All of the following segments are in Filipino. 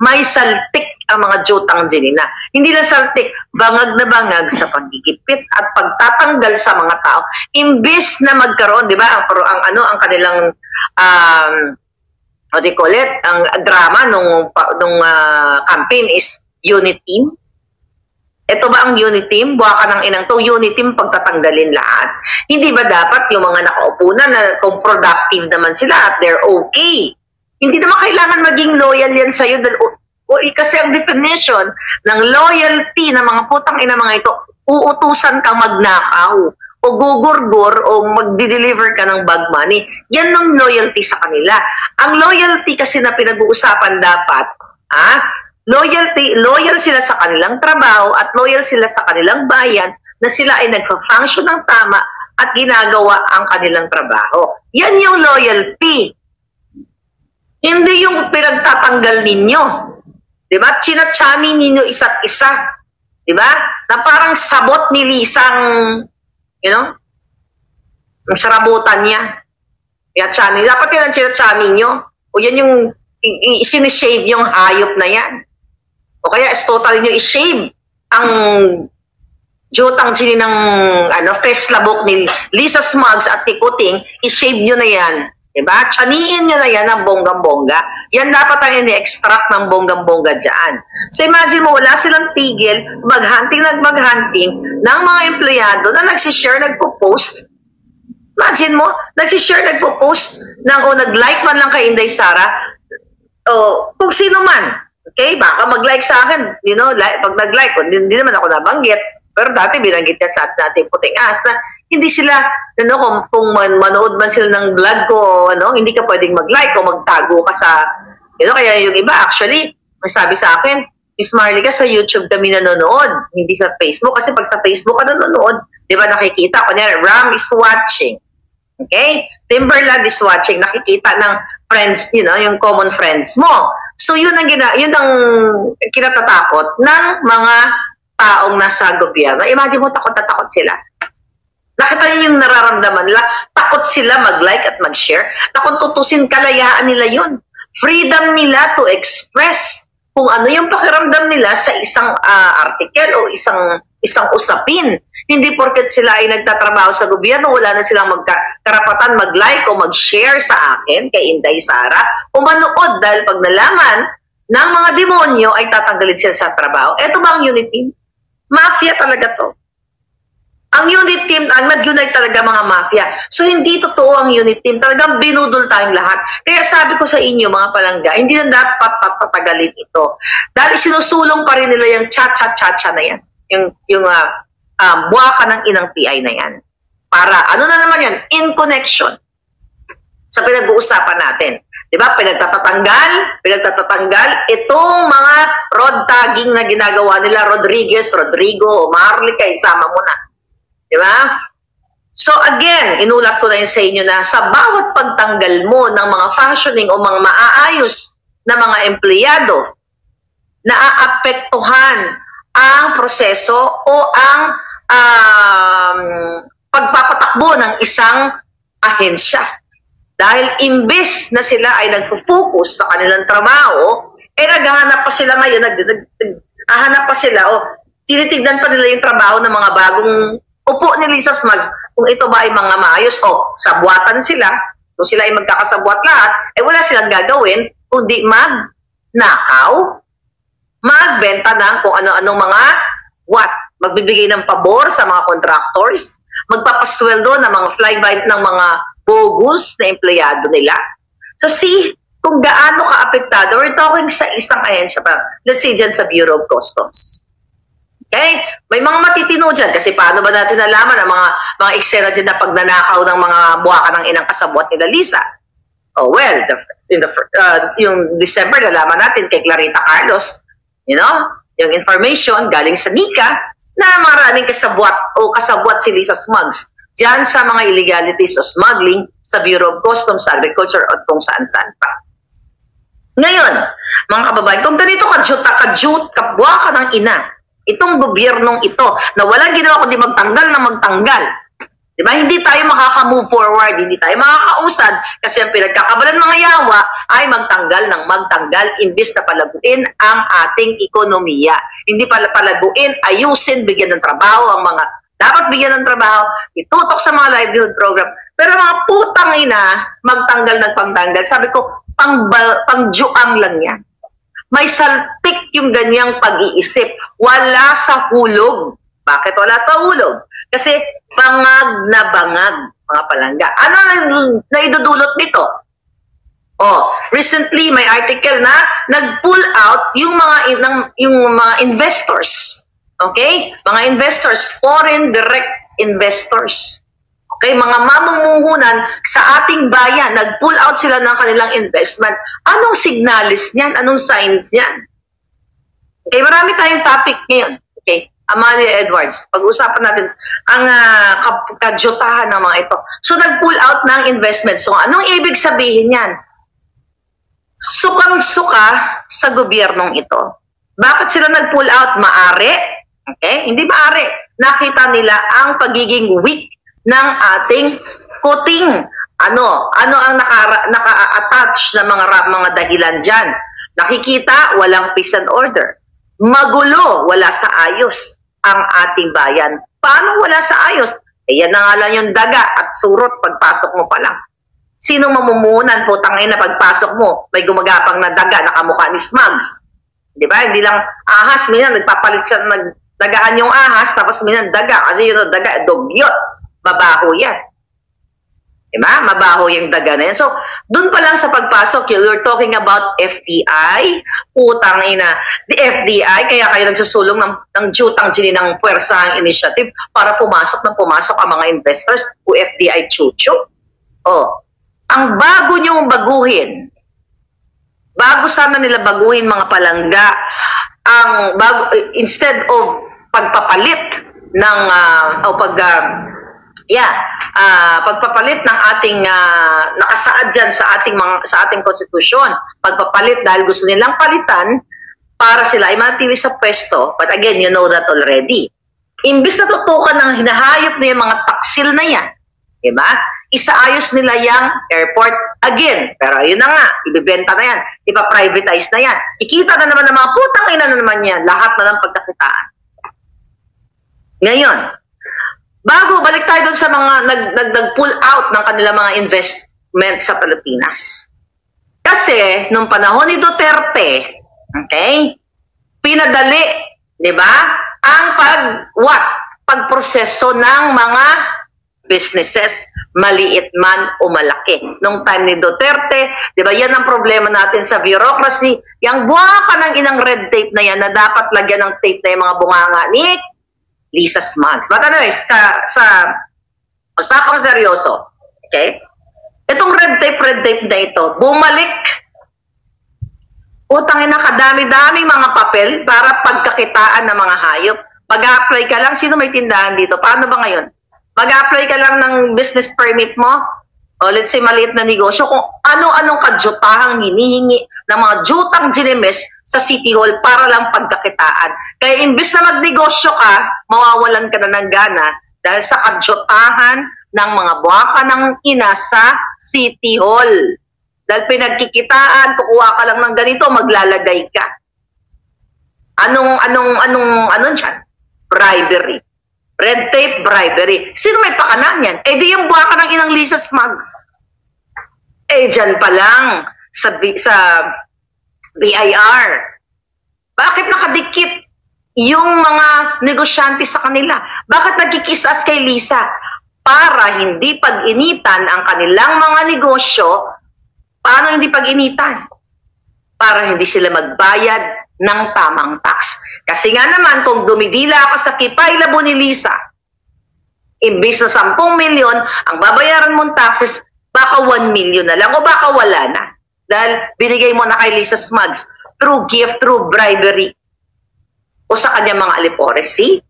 may saltik ang mga jutang Janina. Hindi lang saltik, bangag na bangag sa pagigipit at pagtatanggal sa mga tao. Imbis na magkaroon, di ba, ang kanilang what do you call it? Ang drama nung campaign is unit team. Ito ba ang unit team? Buha ka ng inang to, unit team pagtatanggalin lahat. Hindi ba dapat yung mga nakaupo na kung productive naman sila at they're okay? Hindi naman kailangan maging loyal yan sa'yo. Kasi ang definition ng loyalty ng mga putang ina mga ito, uutusan kang magnakaw o gugurgur o magdi-deliver ka ng bag money. Yan ng loyalty sa kanila. Ang loyalty kasi na pinag-uusapan dapat, loyal sila sa kanilang trabaho at loyal sila sa kanilang bayan na sila ay nagpa-function ng tama at ginagawa ang kanilang trabaho. Yan yung loyalty. Hindi yung pinagtatanggal ninyo. Diba? Chinachani ninyo isa't isa. Diba? Na parang sabot ni Lisang, ang sarabutan niya. Chani. Dapat yan ang chinachani nyo. O yan yung sinishave yung hayop na yan. O kaya is totally nyo i-shave ang jutang chini ng face labok ni Lisa Smugs at Tikuting, i-shave nyo na yan. Diba? Chaniin nyo na yan ang bonggang-bongga. Yan dapat ang ini-extract ng bonggang-bongga dyan. So imagine mo, wala silang tigil, mag-hunting ng mga empleyado na nagsishare, nagpo-post. Imagine mo, nagsishare, nagpo-post o nag-like man lang kay Inday Sara, o kung sino man. Okay, baka mag-like sa akin, pag nag-like, hindi naman ako nabanggit, pero dati binanggit yan sa ating puting as na hindi sila, kung manood man sila ng vlog ko, hindi ka pwedeng mag-like o magtago ka sa, kaya yung iba, actually, may sabi sa akin, Miss Marlica, sa YouTube kami nanonood, hindi sa Facebook, kasi pag sa Facebook ka nanonood, di ba nakikita, kunyari, Ram is watching, okay? Timberland is watching, nakikita ng friends, yung common friends mo. So yun ang kinatatakot ng mga taong nasa gobyerno. Imagine mo, takot na takot sila. Nakita niyo yung nararamdaman nila, takot sila mag-like at mag-share. Takot tutusin, kalayaan nila yun. Freedom nila to express kung ano yung pakiramdam nila sa isang article o isang usapin. Hindi porket sila ay nagtatrabaho sa gobyerno, wala na silang karapatan mag-like o mag-share sa akin, kay Inday Sara, o manood dahil pag nalaman ng mga demonyo ay tatanggalin sila sa trabaho. Ito ba ang unit team? Mafia talaga to. Ang unit team, ang nag-unite talaga mga mafia. So hindi totoo ang unit team. Talagang binudol tayong lahat. Kaya sabi ko sa inyo mga palangga, hindi na dapat patagalin ito. Dahil sinusulong pa rin nila yung cha-cha-cha-cha na yan. Yung buha ka ng inang PI na yan. Para, ano na naman yan? In connection sa pinag-uusapan natin. Diba? Pinagtatatanggal itong mga road tagging na ginagawa nila, Rodriguez, Rodrigo, Marlica, isama mo na. Diba? So again, inulat ko na yun sa inyo na sa bawat pagtanggal mo ng mga functioning o mga maaayos na mga empleyado, naaapektuhan ang proseso o ang pagpapatakbo ng isang ahensya. Dahil imbes na sila ay nagpo-focus sa kanilang trabaho, naghahanap pa sila ngayon, naghahanap pa sila o tinitignan pa nila yung trabaho ng mga bagong upo ni Lisa Smugs, kung ito ba ay mga maayos o sabuatan sila, kung sila ay magkakasabwat lahat, wala silang gagawin kundi magnakaw, magbenta ng kung ano-anong mga magbibigay ng pabor sa mga contractors, magpapasweldo ng mga flyby ng mga bogus na empleyado nila. So see, kung gaano ka-apektado, we're talking sa isang ahensya pa, let's say dyan sa Bureau of Customs. Okay? May mga matitino dyan kasi paano ba natin nalaman ang mga eksena dyan na pagnanakaw ng mga buwaka ng inang kasabwat nila Lisa? Oh well, yung December nalaman natin kay Clarita Carlos, yung information galing sa Nika na maraming kasabwat o kasabwat si Lisa Smugs dyan sa mga illegalities o smuggling sa Bureau of Customs, Agriculture at kung saan-saan pa. Ngayon, mga kababayan, kung ganito kabuwaka ng ina, itong gobyernong ito na walang ginawa kundi magtanggal na magtanggal. Diba? Hindi tayo makaka-move forward, hindi tayo makakausad kasi ang pinagkakabalan mga yawa, ay magtanggal ng magtanggal imbis na palaguin ang ating ekonomiya. Hindi pala palaguin, ayusin, bigyan ng trabaho ang mga dapat bigyan ng trabaho, itutok sa mga livelihood program. Pero mga putang ina, magtanggal ng pagtanggal. Sabi ko, pangjuang lang yan. May saltik yung ganyang pag-iisip. Wala sa hulog. Bakit wala sa hulog? Kasi bangag na bangag, mga palangga. Ano na idudulot nito? Oh, recently may article na nag-pull out yung mga investors. Okay? Mga investors, foreign direct investors. Okay, mga mamumuhunan sa ating bayan, nag-pull out sila ng kanilang investment. Anong signalis niyan? Anong signs niyan? Okay, marami tayong topic ngayon. Okay, Amalia Edwards, pag-usapan natin ang kadyutahan ng mga ito. So, nag-pull out ng investment. So, anong ibig sabihin niyan? Sukang-suka sa gobyernong ito. Bakit sila nag-pull out? Maari? Okay? Hindi maaari. Nakita nila ang pagiging weak ng ating kuting. Ano ang naka-attach na mga dahilan dyan? Nakikita, walang peace and order. Magulo, wala sa ayos ang ating bayan. Paano wala sa ayos? Yan na nga lang yung daga at surot pagpasok mo pa lang. Sino mamumunan po tangay na pagpasok mo? May gumagapang na daga na kamukha ni Smugs. Di ba? Hindi lang ahas, minsan nagpapalit siya, nagdagaan yung ahas, tapos minsan daga. Kasi yun, daga, dugyot. Mabaho yan. Diba? Mabaho yung daga na yan. So, dun pa lang sa pagpasok, you're talking about FDI. Putang ina. The FDI, kaya kayo nagsusulong ng jutang ng puwersahang initiative para pumasok ang mga investors o FDI chuchu. Oh. Ang bago nyong baguhin, bago sana nila baguhin mga palangga, instead of pagpapalit ng pagpapalit ng ating nakasaad dyan sa ating konstitusyon, pagpapalit dahil gusto nilang palitan para sila ay manatili sa pwesto, but again, you know that already. Imbis na tutukan ng hinahayop na yung mga taksil na yan, diba? Isaayos nila yung airport again, pero ayun na nga, ibibenta na yan, ipa-privatize na yan, kikita na naman ng mga putang ina na naman yan, lahat na ng pagkakitaan. Ngayon, bago balik tayo dun sa mga nag-pull out ng kanilang mga investment sa Pilipinas. Kasi, nung panahon ni Duterte, okay, pinadali, di ba, ang pagproseso ng mga businesses, maliit man o malaki. Nung time ni Duterte, di ba, yan ang problema natin sa bureaucracy, yung buwaka ng inang red tape na yan na dapat lagyan ng tape na yung mga bunganga ni Lisa Smugs. But anyway, sa usapang seryoso, okay? Itong red tape na ito, bumalik. Utangin na kadami-daming mga papel para pagkakitaan ng mga hayop. Mag-a-apply ka lang, sino may tindahan dito? Paano ba ngayon? Mag-a-apply ka lang ng business permit mo, o let's say maliit na negosyo, kung ano-anong kadyutahang hinihingi ng mga jutang ginimes sa City Hall para lang pagkakitaan. Kaya imbis na magnegosyo ka, mawawalan ka na ng gana dahil sa kadyutahan ng mga buwaka ng ina sa City Hall. Dahil pinagkikitaan, kukuha ka lang ng ganito, maglalagay ka. Anong dyan? Bribery. Red tape, bribery. Sino may pakanan yan? Eh di yung buwaka ng inang Lisa Smugs. Eh dyan pa lang sa BIR. Bakit nakadikit yung mga negosyante sa kanila? Bakit nagkikisas kay Lisa? Para hindi pag-initan ang kanilang mga negosyo. Paano hindi pag-initan? Para hindi sila magbayad ng tamang tax. Kasi nga naman, kung dumidila ako sa Kipay Labo ni Lisa, imbis na 10 milyon, ang babayaran mong taxes, baka 1 million na lang o baka wala na. Dahil binigay mo na kay Lisa Smugs through gift, through bribery o sa kanyang mga alipores. See?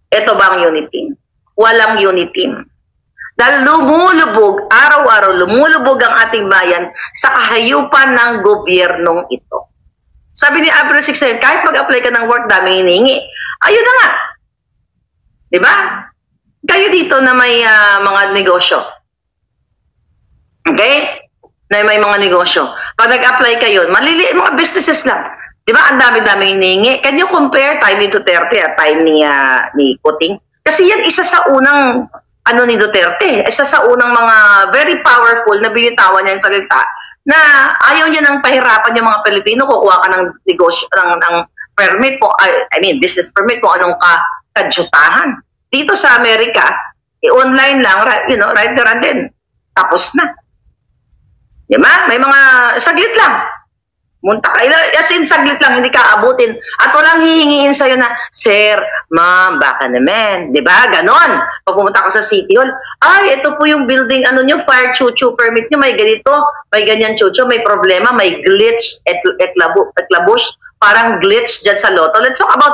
Ito ba ang unity? Walang unity. Dahil lumulubog, araw-araw lumulubog ang ating bayan sa kahayupan ng gobyernong ito. Sabi ni April 16, kahit mag-apply ka ng work, dami hinihingi. Ayun na nga. Diba? Kayo dito na may mga negosyo. Okay? Na may mga negosyo. Pag nag-apply kayo, maliliit mga businesses lang. Di ba? Ang dami-daming hinihingi. Can you compare time ni Duterte at time ni Kuting? Kasi yan isa sa unang ni Duterte. Isa sa unang mga very powerful na binitawan niya yung salita na ayaw niya nang pahirapan yung mga Pilipino, kukuha ka ng negosyo, ng permit po, I mean, business permit kung anong kadyutahan. Dito sa Amerika, online lang, right there and then. Tapos na. Di ba? May mga saglit lang. Munta ka. As in, saglit lang, hindi ka abutin. At walang hihingiin sa'yo na, Sir, Ma'am, baka naman. Di ba? Ganon. Pag pumunta ka sa City Hall, ay, ito po yung building, nyo, fire chuchu permit nyo, may ganito, may ganyan chuchu, may problema, may glitch, eklabush, parang glitch dyan sa Lotto. Let's talk about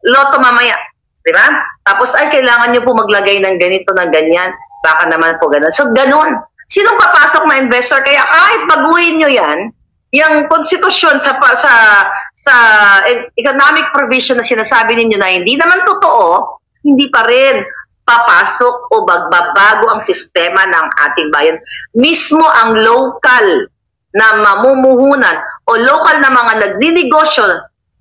Lotto mamaya. Di ba? Tapos, ay, kailangan nyo po maglagay ng ganito, ng ganyan. Baka naman po ganon. So, ganon. Sinong papasok na investor? Kaya kahit baguhin nyo yan, yung konstitusyon sa economic provision na sinasabi ninyo na hindi naman totoo, hindi pa rin papasok o magbabago ang sistema ng ating bayan. Mismo ang local na mamumuhunan o local na mga nagninegosyo,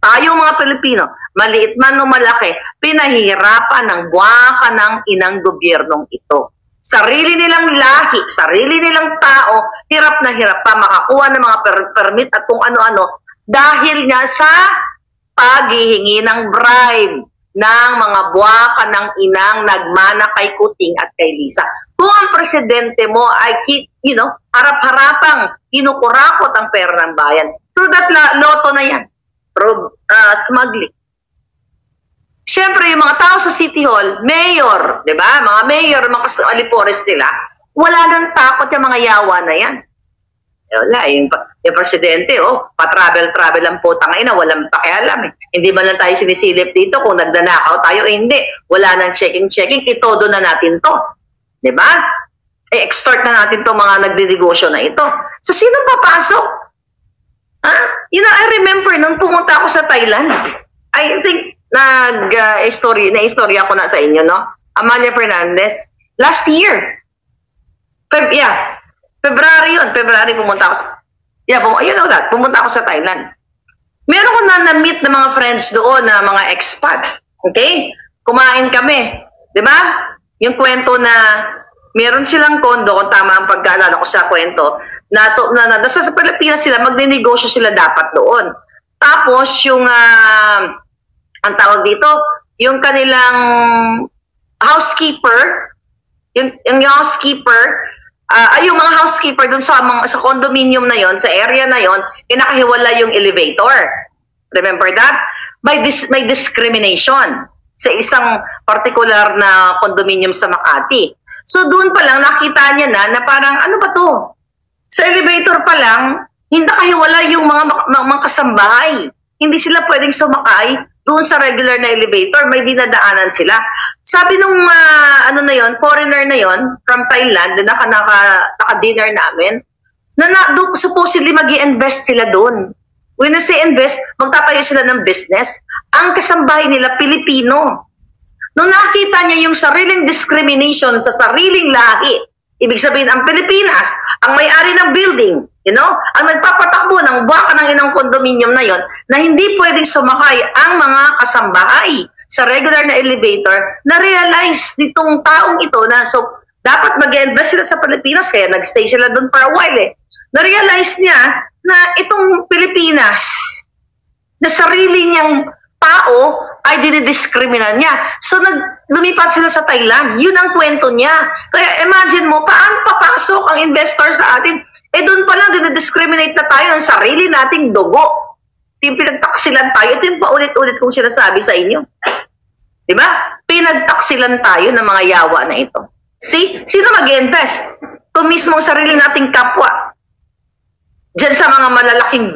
tayong mga Pilipino, maliit man o malaki, pinahihirapan ng buwaka ng inang gobyernong ito. Sarili nilang lahi, sarili nilang tao, hirap na hirap pa makakuha ng mga permit at kung ano-ano dahil nga sa paghihingi ng bribe ng mga buwaka ng inang nagmana kay Kuting at kay Lisa. Kung ang presidente mo ay, harap-harapang kinukurakot ang pera ng bayan, through that Lotto na yan, through smuggling. Siyempre, yung mga tao sa City Hall, mayor, di ba? Mga mayor, mga alipores nila, wala nang takot yung mga yawa na yan. Wala, yung presidente, pa-travel ang putang ina, walang pakialam. Hindi ba lang tayo sinisilip dito kung nagdanakaw tayo? Hindi. Wala nang checking, itodo na natin to. Di ba? Extort na natin to mga nagdidegosyo na ito. So, sino papasok? I remember nung pumunta ako sa Thailand, I think, na-istorya ko na sa inyo, no? Amalia Fernandez, last year, February pumunta ako pumunta ako sa Thailand. Meron ko na-meet na mga friends doon na mga expat. Okay? Kumain kami. Di ba? Yung kwento na meron silang kondo, kung tama ang pagkaalala ko sa kwento, na sa Pilipinas sila, magninegosyo sila dapat doon. Tapos, yung ang tawag dito, yung kanilang housekeeper, yung housekeeper, yung mga housekeeper dun sa condominium na yon, sa area na yon, kinakahiwala yung elevator. Remember that? May discrimination sa isang particular na condominium sa Makati. So doon pa lang nakita niya na parang ano ba to? Sa elevator pa lang, hindi nakahiwala yung mga kasambahay. Hindi sila pwedeng sumakay doon sa regular na elevator, may dinadaanan sila. Sabi nung foreigner na yon from Thailand, na naka-dinner namin, supposedly mag-i-invest sila doon. When I say invest, magtatayo sila ng business. Ang kasambahay nila, Pilipino. Nung nakita niya yung sariling discrimination sa sariling lahi, ibig sabihin, ang Pilipinas, ang may-ari ng building, ang nagpapatakbo ng baka ng inang condominium na yon, na hindi pwedeng sumakay ang mga kasambahay sa regular na elevator, na-realize nitong taong ito na, so, dapat mag-invest sila sa Pilipinas, kaya nag-stay sila doon for a while Na-realize niya na itong Pilipinas, na sarili niyang tao, ay dinidiskrimina niya. So, lumipat sila sa Thailand. Yun ang kwento niya. Kaya imagine mo, paano papasok ang investor sa atin? Doon pa lang dinidiscriminate na tayo ng sarili nating dugo. Yung pinagtaksilan tayo, ito yung paulit-ulit kong sinasabi sa inyo. Diba? Pinagtaksilan tayo ng mga yawa na ito. See? Sino mag-invest? Ito mismo ang sarili nating kapwa. Diyan sa mga malalaking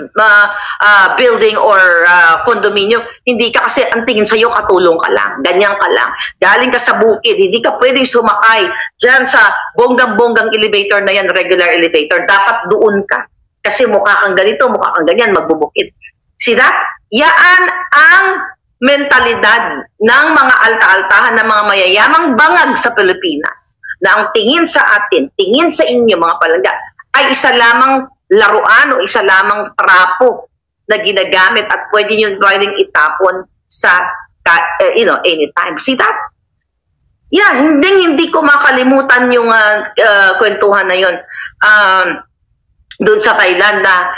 building or condominium, hindi ka kasi ang tingin sa'yo, katulong ka lang, ganyan ka lang. Galing ka sa bukid, hindi ka pwedeng sumakay diyan sa bonggang-bonggang elevator na yan, regular elevator. Dapat doon ka. Kasi mukha kang ganito, mukha kang ganyan, magbubukid. Sila, yaan ang mentalidad ng mga alta-altahan ng mga mayayamang bangag sa Pilipinas, na ang tingin sa atin, tingin sa inyo mga palangga, ay isa lamang laruan o isa lamang trapo na ginagamit at pwedeng itapon sa anytime. See that? Yeah, hindi ko makalimutan yung kwentuhan na yun doon sa Thailand na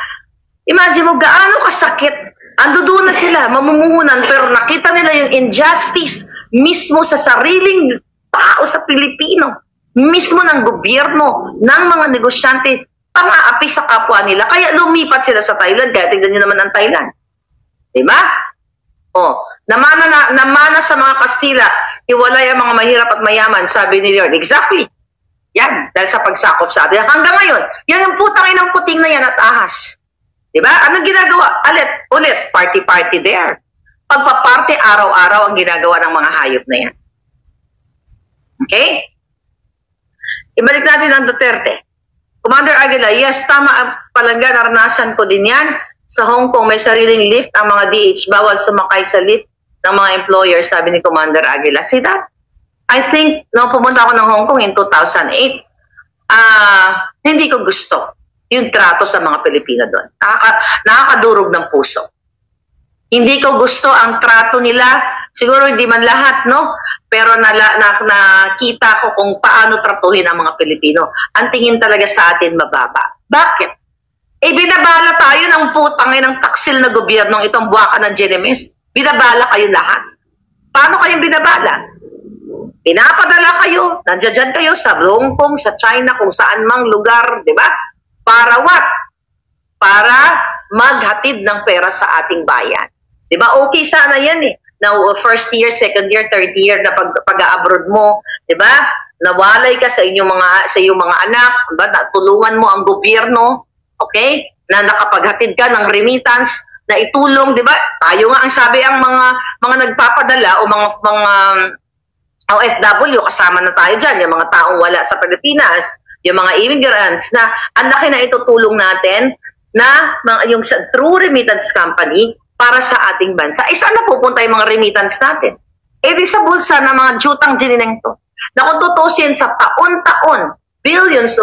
imagine mo gaano kasakit. Ando doon na sila, mamumuhunan, pero nakita nila yung injustice mismo sa sariling tao sa Pilipino, mismo ng gobyerno, ng mga negosyante, pang-aapi sa kapwa nila. Kaya lumipat sila sa Thailand, kaya tignan nyo naman ang Thailand. Diba? Namana sa mga Kastila, hiwalay ang mga mahirap at mayaman, sabi ni Lord. Exactly. Yan, dahil sa pagsakop sa atin. Hanggang ngayon, yan ang putang inang puting na yan at ahas. Diba? Anong ginagawa? Ulit, party there. Pagpaparty, araw-araw ang ginagawa ng mga hayop na yan. Okay? Ibalik natin ang Duterte. Commander Aguila, yes, tama, palangga, naranasan ko din yan. Sa Hong Kong, may sariling lift ang mga DH. Bawal sumakay sa lift ng mga employer, sabi ni Commander Aguila. See that? I think, nung pumunta ako ng Hong Kong in 2008, hindi ko gusto yung trato sa mga Pilipino doon. Nakakadurog ng puso. Hindi ko gusto ang trato nila. Siguro hindi man lahat, no? Pero nakita ko kung paano tratuhin ang mga Pilipino. Ang tingin talaga sa atin mababa. Bakit? Binabala tayo ng putangin ng taksil na gobyernong itong buwaka ng GNMS. Binabala kayo lahat. Paano kayong binabala? Pinapadala kayo, nandiyan kayo sa Hong Kong, sa China, kung saan mang lugar, di ba? Para what? Para maghatid ng pera sa ating bayan. Di ba? Okay sana yan eh. Now, first year, second year, third year na pag-abroad mo, di ba? Nawalay ka sa iyong mga anak, diba? Tulungan mo ang gobyerno, okay? Na nakapaghatid ka ng remittance na itulong, di ba? Tayo nga ang sabi ang mga nagpapadala o mga OFW, kasama na tayo dyan, yung mga taong wala sa Pilipinas, yung mga immigrants na ang laki na itutulong natin na yung true remittance company para sa ating bansa. Saan na pupunta yung mga remittance natin? Di sa bulsa ng mga jutang ginineng to. Na kung tutusin sa taon-taon, billions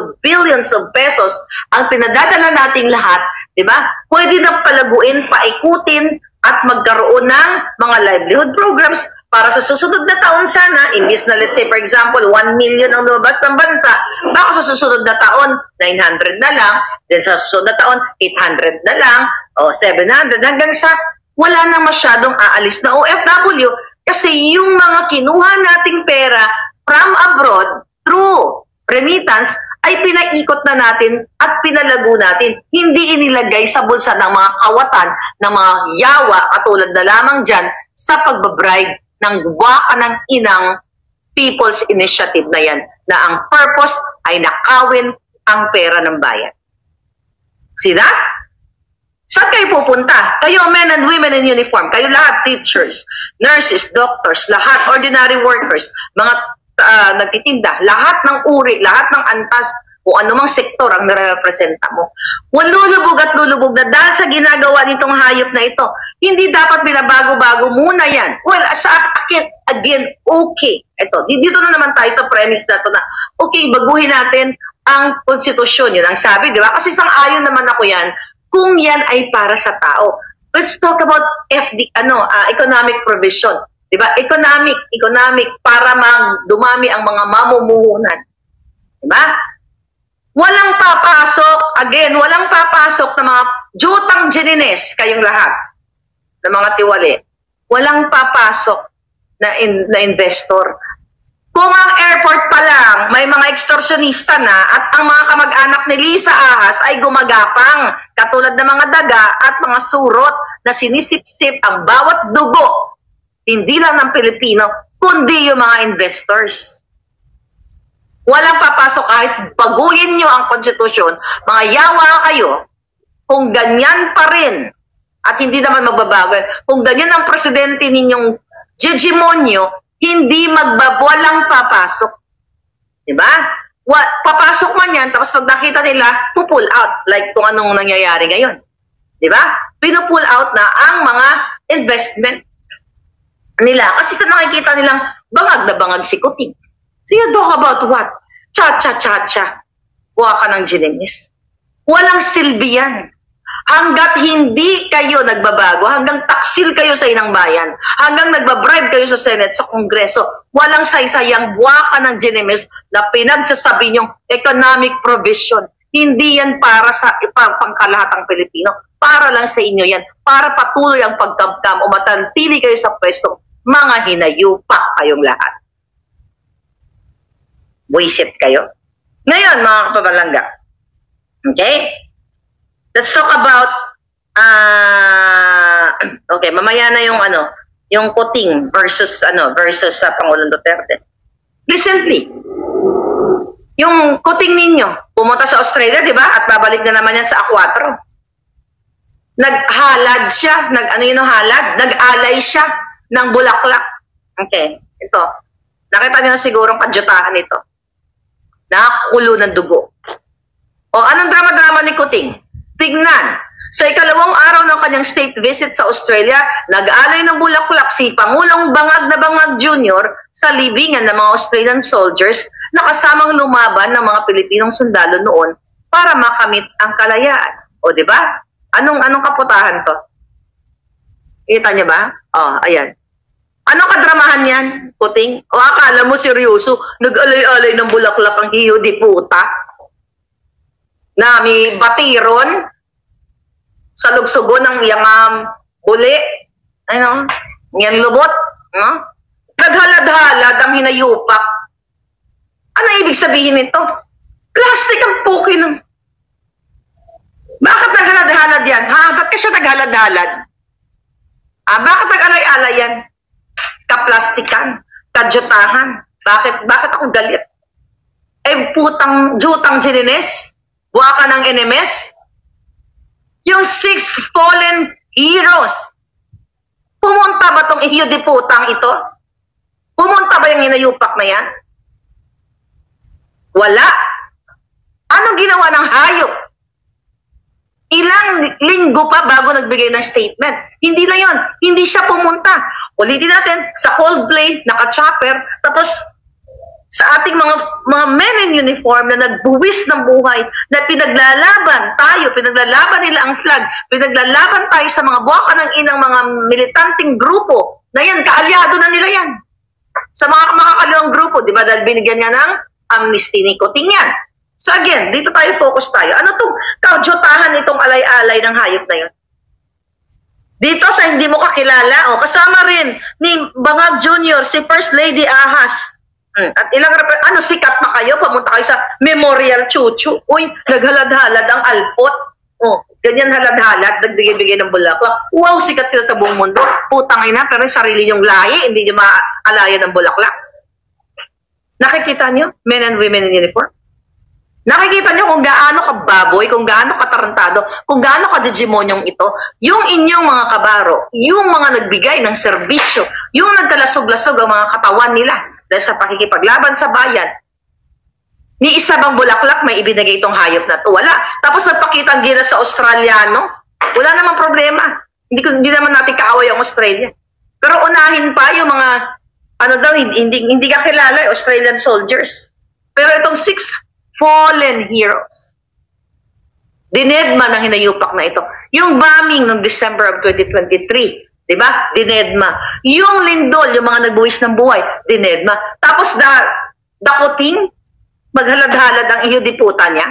of pesos ang pinadadala nating lahat, di ba? Pwede na palaguin, paikutin, at magkaroon ng mga livelihood programs para sa susunod na taon sana, imbis na let's say for example, 1 million ang lumabas ng bansa, baka sa susunod na taon, 900 na lang, then sa susunod na taon, 800 na lang, o 700, hanggang sa wala na masyadong aalis na OFW kasi yung mga kinuha nating pera from abroad through remittance ay pinaikot na natin at pinalago natin. Hindi inilagay sa bulsa ng mga kawatan, ng mga yawa, katulad na lamang dyan sa pagbabribe ng waka ng inang People's Initiative na yan, na ang purpose ay nakawin ang pera ng bayan. See that? Saan kayo pupunta? Kayo, men and women in uniform, kayo lahat, teachers, nurses, doctors, lahat, ordinary workers, mga nagtitinda, lahat ng uri, lahat ng antas, kung anumang sektor ang nare-representa mo. Lulubog at lulubog na dahil sa ginagawa nitong hayop na ito. Hindi dapat binabago-bago muna yan. Well, sa akin, again, okay. Ito, dito na naman tayo sa premise na ito na, okay, baguhin natin ang konstitusyon. Yun ang sabi, di ba? Kasi sang-ayon naman ako yan kung yan ay para sa tao. Let's talk about economic provision. Diba? Economic para dumami ang mga mamumuhunan. Diba? Walang papasok na mga jutang ginines kayong lahat na mga tiwali. Walang papasok na investor. Kung ang airport pa lang, may mga extortionista na at ang mga kamag-anak ni Lisa Ahas ay gumagapang katulad ng mga daga at mga surot na sinisip-sip ang bawat dugo, hindi lang ng Pilipino, kundi yung mga investors. Walang papasok kahit baguhin nyo ang konstitusyon, mga yawa kayo, kung ganyan pa rin, at hindi naman magbabago, kung ganyan ang presidente ninyong hegemonyo, hindi walang papasok. Diba? Papasok man yan, tapos pag nakita nila, pull out, like kung anong nangyayari ngayon. Diba? Pinupull out na ang mga investment nila. Kasi sa nakikita nilang bangag na bangag si Kuting. So you talk about what? Cha-cha-cha-cha. Buha ka ng geninis. Walang silbi yan. Hanggat hindi kayo nagbabago, hanggang taksil kayo sa inang bayan, hanggang nagbabribe kayo sa Senate, sa Kongreso, walang saysayang buwaka ng GNMS na pinagsasabi niyong economic provision. Hindi yan para sa pangkalahatang Pilipino. Para lang sa inyo yan. Para patuloy ang pagkamkam o matantili kayo sa pwesto, mga hinayupak kayong lahat. Buisit kayo. Ngayon, mga kapabalangga. Okay? Let's talk about, okay, mamaya na yung yung Kuting versus Pangulong Duterte. Recently, yung Kuting ninyo, pumunta sa Australia, di ba? At babalik na naman yan sa A4. Naghalad siya, nag-alay siya ng bulaklak. Okay, ito. Nakita niyo na sigurong kadyutahan ito. Nakakulo ng dugo. O, anong drama-drama ni Kuting? Tignan, sa ikalawang araw ng kanyang state visit sa Australia, nag-alay ng bulaklak si Pangulong Bangag na Bangag Jr. sa libingan ng mga Australian soldiers na kasamang lumaban ng mga Pilipinong sundalo noon para makamit ang kalayaan. O, di ba? Anong kaputahan to? Kita niyo ba? O, ayan. Anong kadramahan yan, Kuting? O, akala mo seryoso, nag-alay-alay ng bulaklak ang hiyo di puta? Na may batiron sa lugsugon ng iyang buli, yan lubot, naghalad-halad ang hinayupak. Ano ibig sabihin nito? Plastic ang puki ng... Bakit naghalad-halad yan? Ha? Ba't ka siya naghalad-halad? Bakit nag-alay-alay yan? Kaplastikan, kadyutahan. Bakit ako galit? Jutang ginines? Buwaka ng NMS, yung 6 fallen heroes. Pumunta ba itong iyo di putang ito? Pumunta ba yung hinayupak na yan? Wala. Anong ginawa ng hayop? Ilang linggo pa bago nagbigay ng statement. Hindi na yon. Hindi siya pumunta. Ulitin natin, sa cold plane, naka-chopper, tapos sa ating mga men in uniform na nagbuwis ng buhay, na pinaglalaban nila ang flag, pinaglalaban tayo sa mga buwaka ng inang mga militanting grupo, na yan, kaalyado na nila yan. Sa mga makakaliwang grupo, di ba, dahil binigyan niya ng amnesty ni Kuting yan. So again, dito tayo, focus tayo. Ano itong kaudyotahan itong alay-alay ng hayop na yun? Dito sa hindi mo kakilala, kasama rin ni Bangag Jr., si First Lady Ahas, at sikat pa kayo, pumunta kayo sa Memorial Chuchu. Uy, naghalad-halad ang alpot. Ganyan halad-halad, nagbigay-bigay ng bulaklak. Wow, sikat sila sa buong mundo. Putang ina, pero sarili yung lahi, hindi nyo maalayan ng bulaklak. Nakikita nyo, men and women in uniform? Nakikita nyo kung gaano kababoy, kung gaano katarantado, kung gaano ka-digimonyong ito, yung inyong mga kabaro, yung mga nagbigay ng serbisyo, yung nagkalasog-lasog ang mga katawan nila, dahil sa pakikipaglaban sa bayan, ni isa bang bulaklak may ibinigay itong hayop na to? Wala. Tapos nagpakita ang gina sa Australiano, wala namang problema. Hindi naman natin kaaway ang Australia. Pero unahin pa yung mga, hindi ka kilala, Australian soldiers. Pero itong 6 fallen heroes, dinedma ng hinayupak na ito. Yung bombing noong December of 2023, diba? Dinedma. Yung lindol, yung mga nagbuwis ng buhay, dinedma. Tapos Kuting, maghalad-halad ang iyo diputa niya.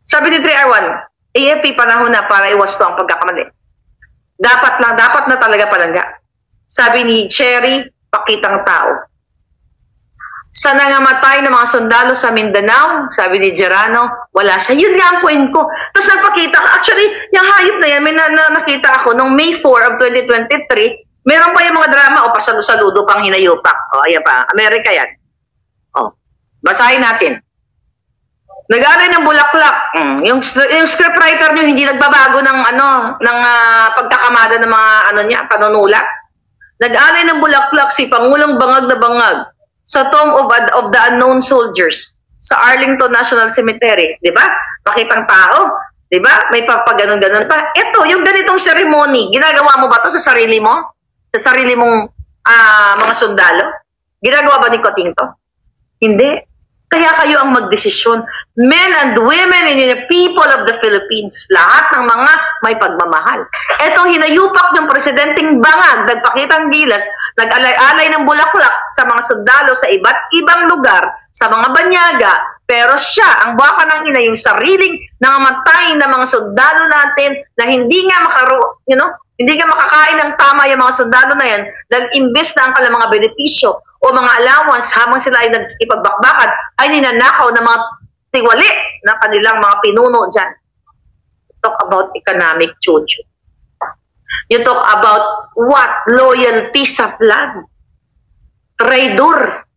Sabi ni 3R1, AFP panahon na para iwasto ang pagkakamali. Dapat na talaga palangga. Sabi ni Cherry, pakitang tao. Sa nangamatay ng mga sundalo sa Mindanao, sabi ni Gerano, wala siya. Yun nga ang point ko. Tapos nagpakita ka, actually, yung hayop na yan, may nakita ako, noong May 4 of 2023, meron pa yung mga drama, pasaludo pang hinayupak. Ayan pa, Amerika yan. Basahin natin. Nag-aray ng bulaklak. Yung scriptwriter nyo, hindi nagbabago ng pagkakamada ng mga panunulat. Nag-aray ng bulaklak si Pangulong Bangag na Bangag sa Tomb of the Unknown Soldiers sa Arlington National Cemetery, 'di ba? Pakitang tao, 'di ba? May papaganon-ganon pa. Ito, yung ganitong ceremony, ginagawa mo ba 'to sa sarili mo? Sa sarili mong mga sundalo? Ginagawa ba ni Kuting to? Hindi. Kaya kayo ang magdesisyon. Men and women and the people of the Philippines, lahat ng mga may pagmamahal. Etong hinayupak ng presidenteng bangag, nagpakitang gilas, nag-alay-alay ng bulaklak sa mga sundalo sa iba't ibang lugar, sa mga banyaga, pero siya, ang baka ng ina, yung sariling nangamatay na mga sundalo natin na hindi nga hindi nga makakain ng tama yung mga sundalo na yan dahil imbes na ang kanilang mga benepisyo o mga allowance habang sila ay nagkipagbakbakan ay ninanakaw ng mga tiwali na kanilang mga pinuno dyan. Talk about economic chuchu. You talk about what? Loyalty sa flag. Traidor.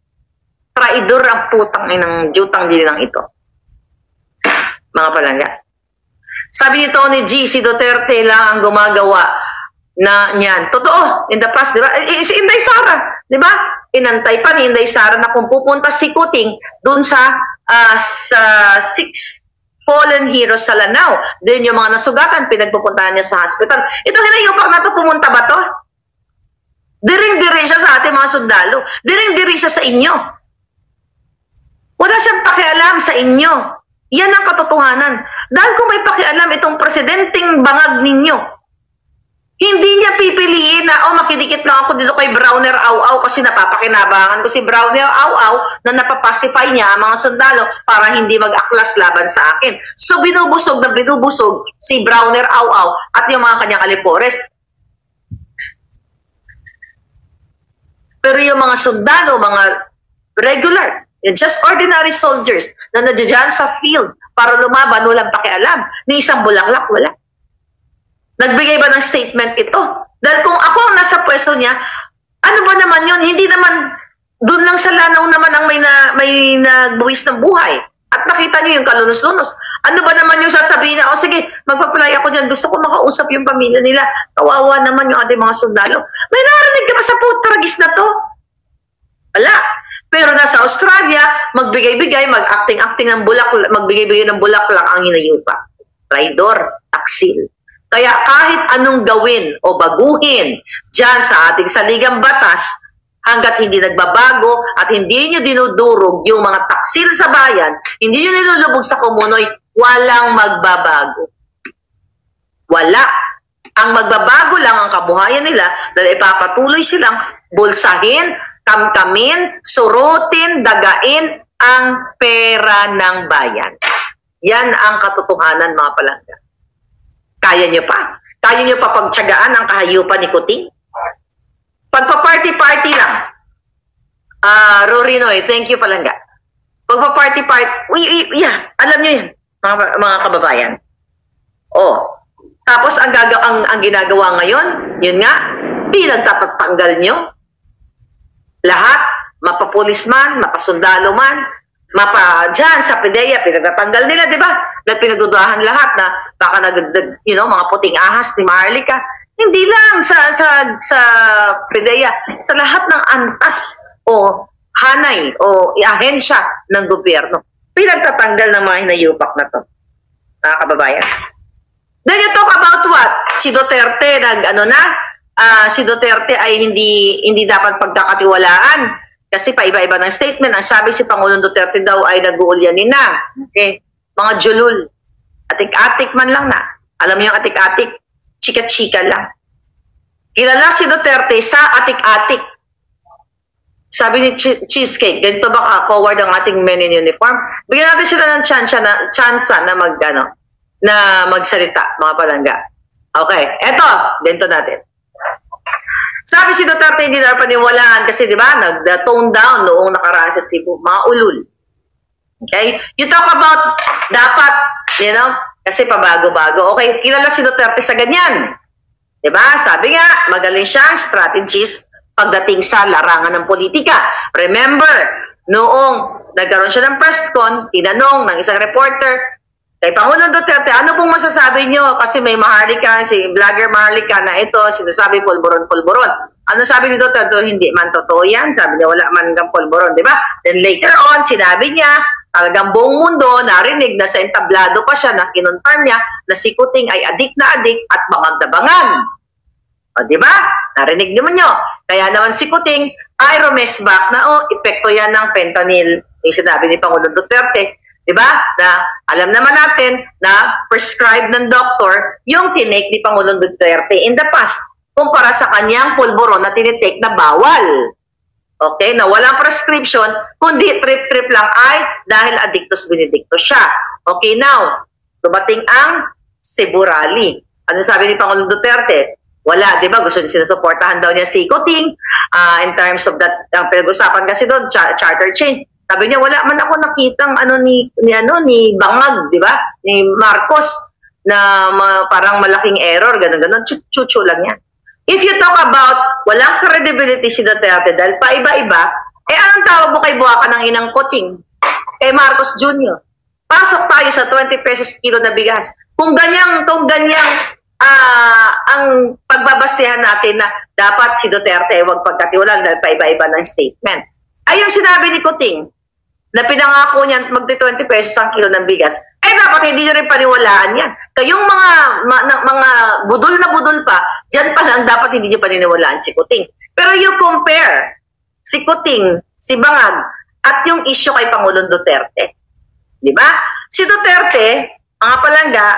Traidor ang putang ng jutang dininang ito. Mga palangga. Sabi ni Tony G, si Duterte lang ang gumagawa na niyan. Totoo, in the past, di ba? Si Inday Sara, di ba? Inantay pa ni Inday Sara na kung pupunta si Kuting dun sa 6 fallen heroes sa Lanao. Then yung mga nasugatan, pinagpupuntahan niya sa hospital. Ito hinayupak na to, pumunta ba to? Diring-diri siya sa ating mga sundalo. Diring-diri siya sa inyo. Wala siyang pakialam sa inyo. Yan ang katotohanan. Dahil kung may pakialam itong presidenteng bangag ninyo, hindi niya pipiliin na, makidikit lang ako dito kay Browner Au-Au kasi napapakinabangan ko si Browner Au-Au na napapacify niya ang mga sundalo para hindi mag-aklas laban sa akin. So binubusog na binubusog si Browner Au-Au at yung mga kanyang alipores. Pero yung mga sundalo, mga regular, just ordinary soldiers na nadyan sa field para lumaban, walang pakialam. Ni isang bulaklak, wala. Nagbigay ba ng statement ito? Dahil kung ako ang nasa pwesto niya, ano ba naman yun? Hindi naman, doon lang sa Lanao naman ang may nagbuwis ng buhay. At nakita niyo yung kalunos-lunos. Ano ba naman yung sasabihin na, sige, magpa-apply ako dyan, gusto ko makausap yung pamilya nila. Kawawa naman yung ating mga sundalo. May narinig ka ba sa putragis na to? Wala. Pero nasa Australia, magbigay-bigay, mag-acting-acting ng bulaklak, magbigay-bigay ng bulaklak ang hinayupa. Traidor, taksil. Kaya kahit anong gawin o baguhin dyan sa ating saligang batas, hanggat hindi nagbabago at hindi nyo dinudurog yung mga taksil sa bayan, hindi nyo nilulubog sa kumunoy, walang magbabago. Wala. Ang magbabago lang ang kabuhayan nila dahil ipapatuloy silang bulsahin, kamkamin, surutin, dagain ang pera ng bayan. Yan ang katotohanan, mga palangga. Kaya nyo pa? Kaya nyo pa pagtsagaan ang kahayupan ni Kuting? Pagpa-party-party lang. Rorinoy, thank you palangga. Pagpa-party-party, alam nyo yan, mga kababayan. Tapos ang ginagawa ngayon, yun nga, pinagtatanggal nyo. Lahat, mapapulis man, mapasundalo man, dyan sa PDEA, pinagtatanggal nila, di ba? Dahil pinagdududahan lahat na baka mga puting ahas ni Maharlika. Hindi lang sa PDEA, sa lahat ng antas o hanay o ahensya ng gobyerno. Pinagtatanggal ng mga hinayupak na to. Mga kababayan. Then you talk about what? Si Duterte, si Duterte ay hindi dapat pagkakatiwalaan. Kasi paiba-iba ng statement. Ang sabi si Pangulong Duterte daw ay nag-uulyanin na. Okay. Mga julul. Atik-atik man lang na. Alam mo yung atik-atik? Chika-chika lang. Kilala si Duterte sa atik-atik. Sabi ni Cheesecake, ganito ba coward ang ating men in uniform? Bigyan natin sila ng tsansa na magsalita, mga palangga. Okay. Eto, ganito natin. Sabi si Duterte, hindi na paniwalaan kasi di ba nag-tone down noong nakaraan sa Cebu, mga ulul. Okay? You talk about dapat, kasi pabago-bago. Okay, kilala si Duterte sa ganyan. Di ba? Sabi nga, magaling siyang strategist pagdating sa larangan ng politika. Remember, noong nagkaroon siya ng press con, tinanong ng isang reporter, kay Pangulong Duterte, ano pong masasabi nyo? Kasi may Maharlika, si vlogger Maharlika na ito, sinasabi polboron-polboron. Ano sabi ni Duterte? Hindi man totoo yan. Sabi niya, wala man kang polboron, di ba? Then later on, sinabi niya, talagang buong mundo narinig na sa entablado pa siya na kinonfirm niya na si Kuting ay adik na adik at bangag na bangan. O, di ba? Narinig naman nyo. Kaya naman si Kuting ay rumesback na, epekto yan ng fentanyl Yung sinabi ni Pangulong Duterte, di ba? Na alam naman natin na prescribed ng doktor yung tinake ni Pangulong Duterte in the past kumpara sa kanyang pulburon na tinitake na bawal. Okay, na walang prescription, kundi trip-trip lang ay dahil addictus benedictus siya. Okay, now, dumating ang Cebu Rally. Ano sabi ni Pangulong Duterte? Wala, di ba? Gusto niya sinusuportahan daw niya si Kuting in terms of that, pinag-usapan kasi doon, charter change. Sabi niya, wala man ako nakitang ni Bangag, di ba? Ni Marcos na parang malaking error, ganun-ganun, chuchu lang yan. If you talk about walang credibility si Duterte dahil paiba-iba, anong tawag mo kay Buwaka ng inang Kuting? Kay Marcos Jr. Pasok tayo sa 20 pesos kilo na bigas. Kung ganyang ang pagbabasehan natin na dapat si Duterte huwag pagkatiwalaan dahil paiba-iba ng statement. Ay yung sinabi ni Kuting na pinangako niya magti 20 pesos ang kilo ng bigas, dapat hindi nyo rin paniwalaan yan. Kayong mga budol na budol pa, dyan pa lang dapat hindi nyo paniniwalaan si Kuting. Pero you compare si Kuting, si Bangag, at yung issue kay Pangulong Duterte. Di ba? Si Duterte, mga palangga,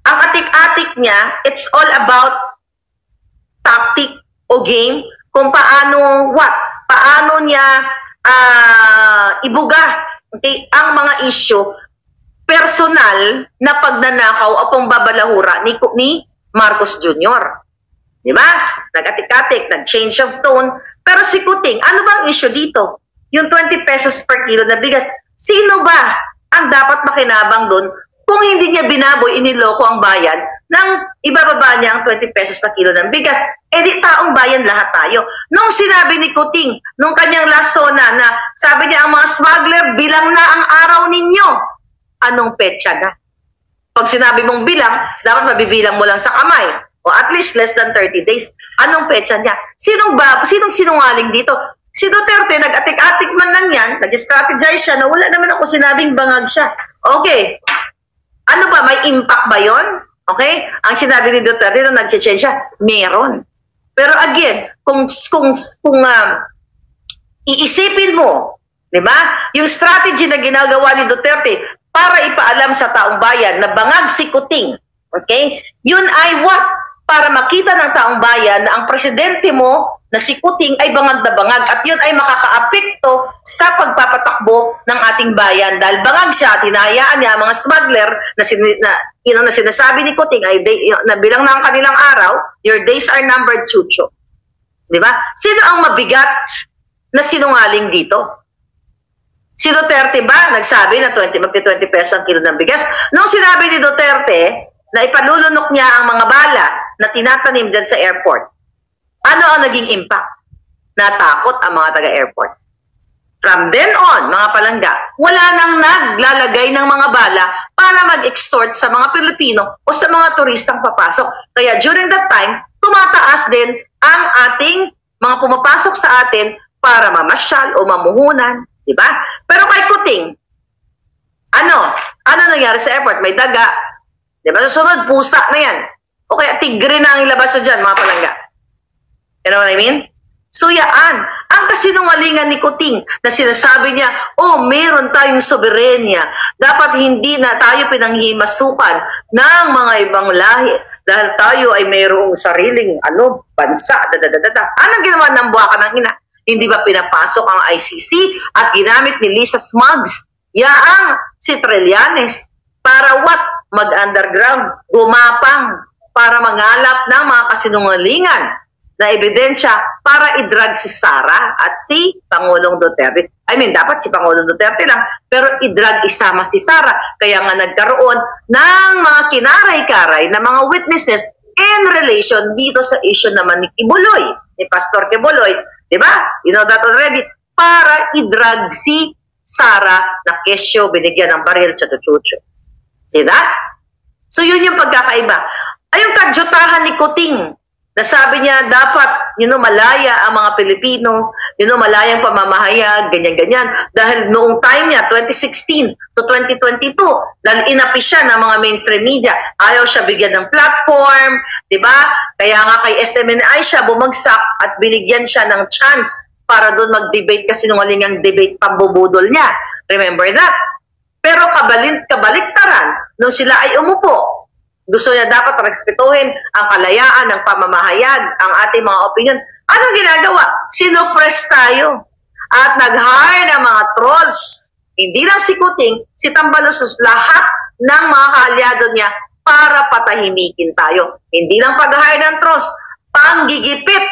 ang atik-atik niya, it's all about tactic o game, kung paano niya ibuga ang mga issue personal na pagnanakaw o pangbabalahura ni Marcos Jr. Di ba? Nag-atik-atik, nag-change of tone. Pero si Kuting, ano bang issue dito? Yung 20 pesos per kilo na bigas. Sino ba ang dapat makinabang doon kung hindi niya binaboy, iniloko ang bayan nang ibababa niya ang 20 pesos na kilo ng bigas? Di taong bayan lahat tayo. Nung sinabi ni Kuting, nung kanyang last zona na sabi niya ang mga smuggler, bilang na ang araw ninyo. Anong petsa na? Pag sinabi mong bilang, dapat mabibilang mo lang sa kamay. O at least less than 30 days. Anong petsa niya? Sinong sinungaling dito? Si Duterte, nag-atik-atik man lang yan, nag-strategize siya na wala naman ako sinabing bangag siya. Okay. Ano ba? May impact ba yon? Okay? Ang sinabi ni Duterte nung nag-change siya, meron. Pero again, kung iisipin mo, di ba? Yung strategy na ginagawa ni Duterte para ipaalam sa taong bayan na bangag si Kuting, okay? Yun ay what? Para makita ng taong bayan na ang presidente mo na si Kuting ay bangag na bangag at yun ay makakaapekto sa pagpapatakbo ng ating bayan dahil bangag siya at hinahayaan niya ang mga smuggler na sinasabi ni Kuting ay na bilang ng kanilang araw, your days are numbered, chucho. Di ba? Sino ang mabigat na sinungaling dito? Si Duterte ba nagsabi na magti 20 pesos ang kilo ng bigas? Nung sinabi ni Duterte na ipalulunok niya ang mga bala na tinatanim dyan sa airport, ano ang naging impact? Natakot ang mga taga-airport. From then on, mga palangga, wala nang naglalagay ng mga bala para mag-extort sa mga Pilipino o sa mga turistang papasok. Kaya during that time, tumataas din ang ating mga pumapasok sa atin para mamasyal o mamuhunan. Diba? Pero kay Kuting, ano nangyari sa airport? May daga. Diba? Susunod, pusa na yan. O kaya tigre na ang ilabas dyan, mga palangga. You know what I mean? So yaan, ang kasinungalingan ni Kuting na sinasabi niya, meron tayong soberenya. Dapat hindi na tayo pinanghimasukan ng mga ibang lahi dahil tayo ay mayroong sariling bansa. Anong ginawa ng Buwaka ng ina? Hindi ba pinapasok ang ICC at ginamit ni Lisa Smugs, yaang si Trillanes, para what? Mag-underground, gumapang, para mangalap ng mga kasinungalingan na ebidensya para i-drug si Sara at si Pangulong Duterte. I mean, dapat si Pangulong Duterte lang, pero i-drug isama si Sara. Kaya nga nagkaroon ng mga kinaray-karay na mga witnesses in relation dito sa issue naman ni Kibuloy, ni Pastor Kibuloy. Diba? You know that already. Para i-drug si Sara na kesyo, binigyan ng baril, chuchu-chuchu. See that? So yun yung pagkakaiba. Ay yung kadyutahan ni Kuting na sabi niya dapat, malaya ang mga Pilipino, malayang pamamahayag, ganyan-ganyan. Dahil noong time niya, 2016 to 2022, dahil inapi siya ng mga mainstream media, ayaw siya bigyan ng platform, di ba? Kaya nga kay SMNI siya bumagsak at binigyan siya ng chance para doon mag-debate kasi nung aling ang debate pambubudol niya. Remember that? Pero kabaliktaran, nung sila ay umupo, gusto niya dapat respetuhin ang kalayaan ng pamamahayag, ang ating mga opinion. Ano ginagawa? Sinopress tayo. At nag-hire ng mga trolls. Hindi lang si Kuting, si Tambaluslos, lahat ng mga kaalyado niya para patahimikin tayo. Hindi lang pag-hire ng trolls, panggigipit,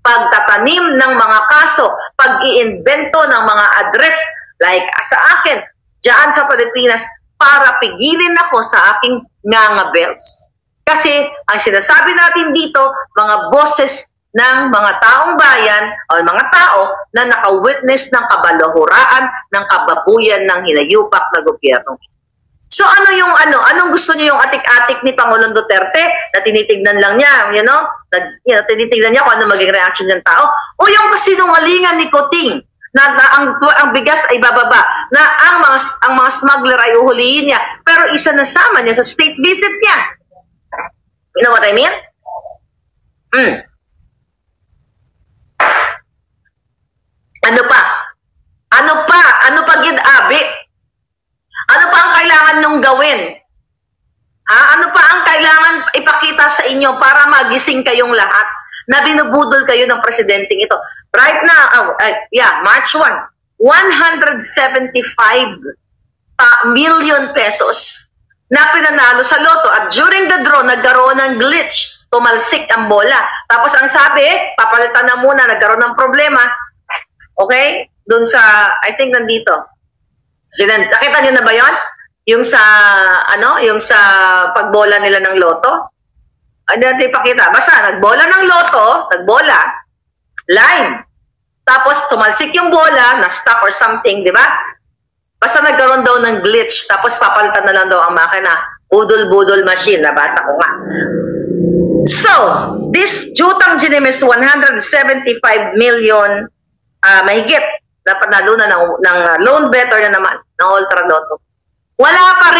pagtatanim ng mga kaso, pag-iimbento ng mga address, like sa akin, diyan sa Pilipinas, para pigilin ako sa aking ngangabels. Kasi ang sinasabi natin dito, mga boses ng mga taong bayan o mga tao na naka-witness ng kabalahuraan, ng kababuyan ng hinayupak na gobyerno. So anong gusto niyo yung atik-atik ni Pangulong Duterte na tinitignan lang niya, tinitignan niya kung ano maging reaction ng tao, o yung kasinungalingan ni Kuting na ang bigas ay bababa, na ang mga smuggler ay uhulihin niya, pero isa nasama niya sa state visit niya. You know what I mean? Ano pa? Ano pa gid-abi? Ano pa ang kailangan niyong gawin? Ano pa ang kailangan ipakita sa inyo para magising kayong lahat na binubudol kayo ng presidenteng ito? Right now, March 1, 175 million pesos na pinanalo sa loto. At during the draw, nagkaroon ng glitch. Tumalsik ang bola. Tapos ang sabi, papalitan na muna, nagkaroon ng problema. Okay? Doon sa, I think nandito. Nakita niyo na ba yon? Yung sa pagbola nila ng loto? Ano natin ipakita? Basta, nagbola ng loto, line. Tapos, tumalsik yung bola, na-stuck or something, di ba? Basta nagkaroon daw ng glitch, tapos papalitan na lang daw ang makina. Budol-budol machine, nabasa ko nga. So, this Jutang Ginimis 175 million mahigit na panalo na ng loan better na naman ng Ultra Lotto. Wala pa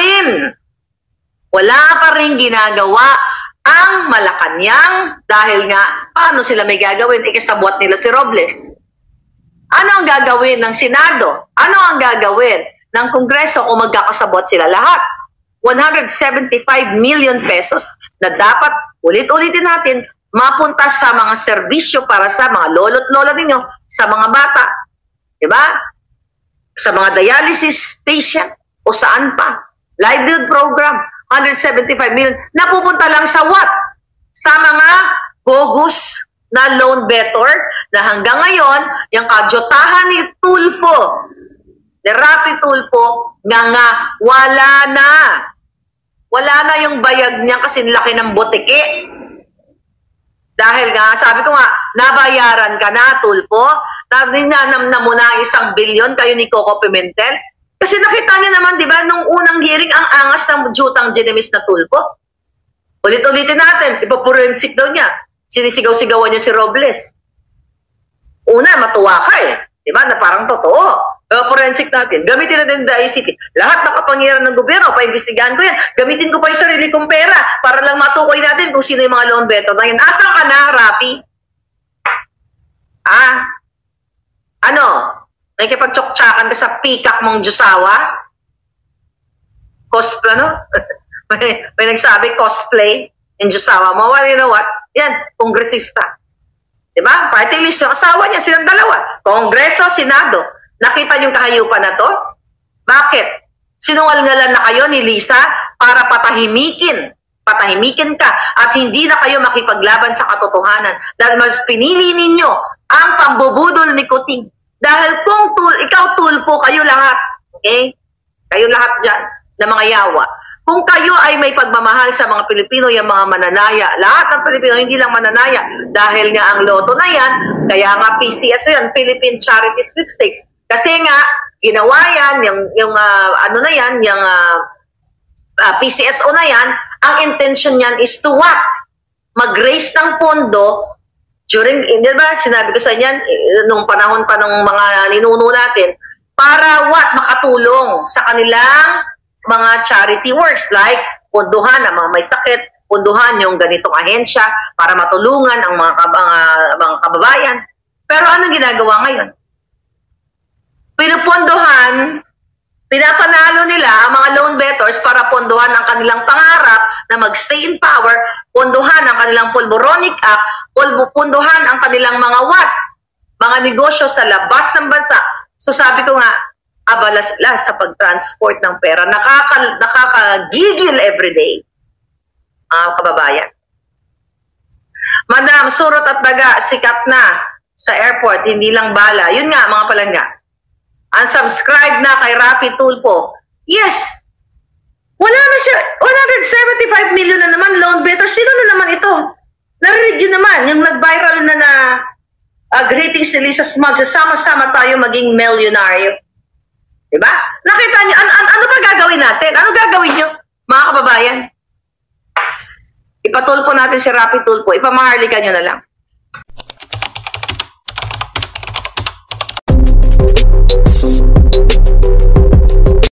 rin ginagawa ang Malacanang dahil nga paano sila may gagawin? Ikasabot nila si Robles. Ano ang gagawin ng Senado? Ano ang gagawin ng Kongreso kung magkakasabot sila lahat? 175 million pesos na dapat ulit-ulitin natin mapunta sa mga serbisyo para sa mga lolo't lola ninyo, sa mga bata, di ba? Sa mga dialysis patient o saan pa. Livelihood program, 175 million, napupunta lang sa what? Sa mga bogus na loan better na hanggang ngayon, yung kadyotahan ni Tulfo, ni Rapi Tulfo, nga wala na. Wala na yung bayag niya kasi laki ng botike. Dahil nga, sabi ko nga, nabayaran ka na, Tulfo. Ninanam na mo na 1 bilyon kayo ni Coco Pimentel. Kasi nakita niyo naman, di ba, nung unang hearing, ang angas ng Jutang Ginimis na Tulfo. Ulit-ulitin natin, ipaporensik daw niya. Sinisigaw-sigawan niya si Robles. Una, matuwa ka eh. Di ba, na parang totoo. Forensic natin. Gamitin natin the ICT. Lahat ng kapangyarihan ng gobyerno, paimbestigahan ko yan. Gamitin ko pa yung sarili kong pera para lang matukoy natin kung sino yung mga loan better na yan. Asan ka na, Rapi? Nakikipagtsoktsakan ka sa pikak mong Diyosawa? Cosplay, no? may nagsabi, cosplay in Diyosawa mo. Well, you know what? Yan, kongresista. Diba? Party list yung asawa niya, silang dalawa. Kongreso, Senado. Nakita yung kahayupan na to? Bakit? Sinungalingalan na kayo ni Lisa para patahimikin ka at hindi na kayo makipaglaban sa katotohanan dahil mas pinili ninyo ang pambubudol ni Kuting. Dahil kung ikaw Tulfo, kayo lahat, okay? Kayo lahat dyan na mga yawa. Kung kayo ay may pagmamahal sa mga Pilipino, yung mga mananaya, lahat ng Pilipino, hindi lang mananaya, dahil nga ang loto na yan, kaya nga PCS yan, Philippine Charity Sweepstakes. Kasi nga, ginawa yan, yung PCSO na yan, ang intention yan is to what? Mag-raise ng pondo during, di ba, sinabi ko sa inyan, nung panahon pa ng mga ninuno natin, para what? Makatulong sa kanilang mga charity works like punduhan ang mga may sakit, punduhan yung ganitong ahensya para matulungan ang mga kababayan. Pero anong ginagawa ngayon? Pinupondohan Pinapanalo nila ang mga loan bettors para pondohan ang kanilang pangarap na mag-stay in power, pondohan ang kanilang Pulboronic Act, pondohan ang kanilang mga negosyo sa labas ng bansa. So sabi ko nga, abala sila sa pag-transport ng pera. Nakakagigil everyday, mga kababayan. Madam, surot at daga, sikat na sa airport, hindi lang bala. Yun nga, mga palangga. Unsubscribe na kay Rafi Tulfo. Yes, wala na siya. 175 million na naman loan better. Sino na naman ito? Narinig yun naman, yung nag-viral na greetings ni Lisa Smug, sama-sama tayo maging milyonaryo. Diba? Nakita niyo, ano ba gagawin natin? Ano gagawin niyo, mga kababayan? Ipatulpo natin si Rafi Tulfo. Ipamaharlikan niyo na lang.